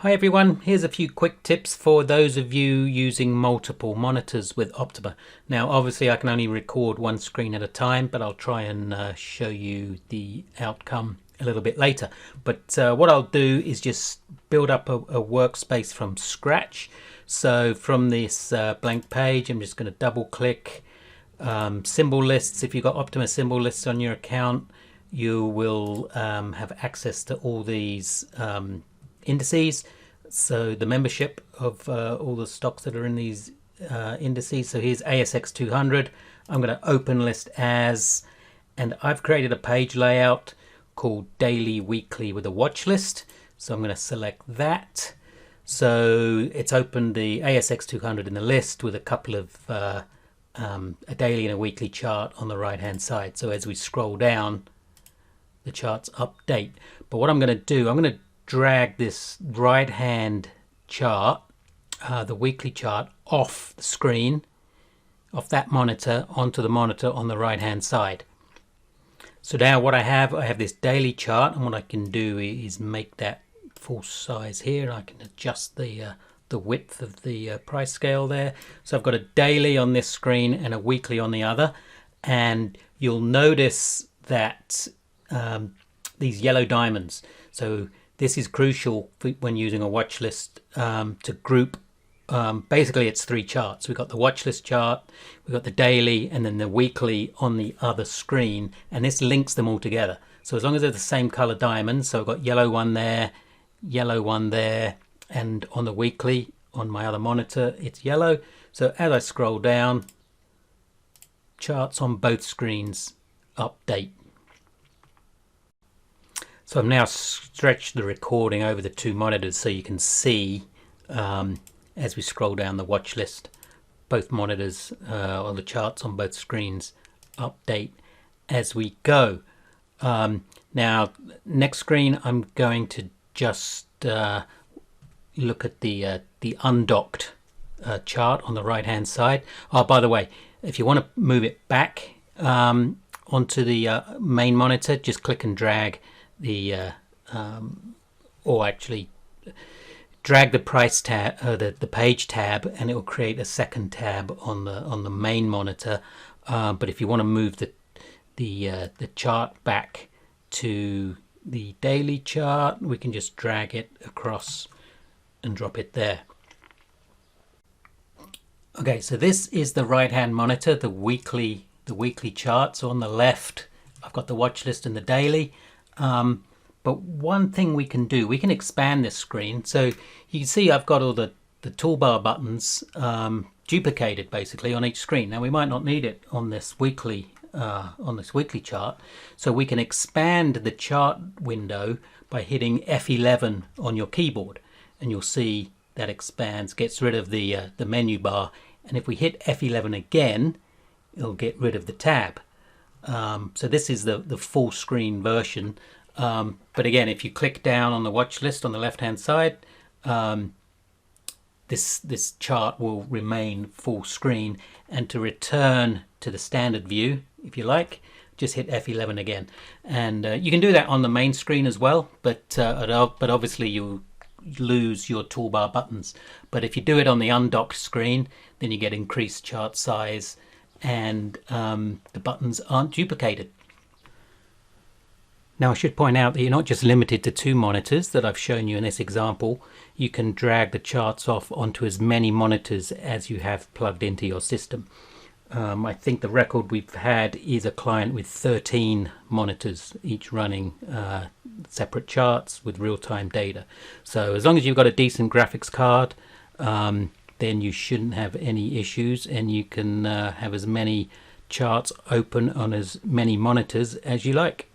Hi everyone, here's a few quick tips for those of you using multiple monitors with Optuma. Now obviously I can only record one screen at a time, but I'll try and show you the outcome a little bit later. But what I'll do is just build up a workspace from scratch. So from this blank page, I'm just going to double click symbol lists. If you've got Optuma symbol lists on your account, you will have access to all these indices, so the membership of all the stocks that are in these indices. So here's ASX 200. I'm going to open list as, and I've created a page layout called daily, weekly with a watch list. So I'm going to select that. So it's opened the ASX 200 in the list with a couple of a daily and a weekly chart on the right hand side. So as we scroll down, the charts update. But what I'm going to do, I'm going to drag this right hand chart, the weekly chart, off the screen, off that monitor onto the monitor on the right hand side. So now what I have this daily chart, and what I can do is make that full size here. I can adjust the width of the price scale there. So I've got a daily on this screen and a weekly on the other, and you'll notice that these yellow diamonds. So this is crucial when using a watch list to group. Basically, it's three charts. We've got the watch list chart, we've got the daily, and then the weekly on the other screen, and this links them all together. So as long as they're the same color diamonds, so I've got yellow one there, and on the weekly on my other monitor it's yellow. So as I scroll down, charts on both screens update. So I've now stretched the recording over the two monitors so you can see as we scroll down the watch list, both monitors or the charts on both screens update as we go. Now next screen I'm going to just look at the undocked chart on the right hand side. Oh, by the way, if you want to move it back onto the main monitor, just click and drag the or actually drag the price tab, the page tab, and it will create a second tab on the main monitor. But if you want to move the chart back to the daily chart, we can just drag it across and drop it there. Okay, so this is the right hand monitor, the weekly chart. So on the left I've got the watch list and the daily. But one thing we can do, we can expand this screen. So you can see I've got all the toolbar buttons duplicated basically on each screen. Now we might not need it on this weekly chart, so we can expand the chart window by hitting F11 on your keyboard, and you'll see that expands, gets rid of the menu bar, and if we hit F11 again, it'll get rid of the tab. So this is the full screen version. But again, if you click down on the watch list on the left hand side, this chart will remain full screen. And to return to the standard view, if you like, just hit F11 again. And you can do that on the main screen as well, but obviously you'll lose your toolbar buttons. But if you do it on the undocked screen, then you get increased chart size, and the buttons aren't duplicated. Now I should point out that you're not just limited to two monitors that I've shown you in this example. You can drag the charts off onto as many monitors as you have plugged into your system. I think the record we've had is a client with 13 monitors, each running separate charts with real-time data. So as long as you've got a decent graphics card, then you shouldn't have any issues, and you can have as many charts open on as many monitors as you like.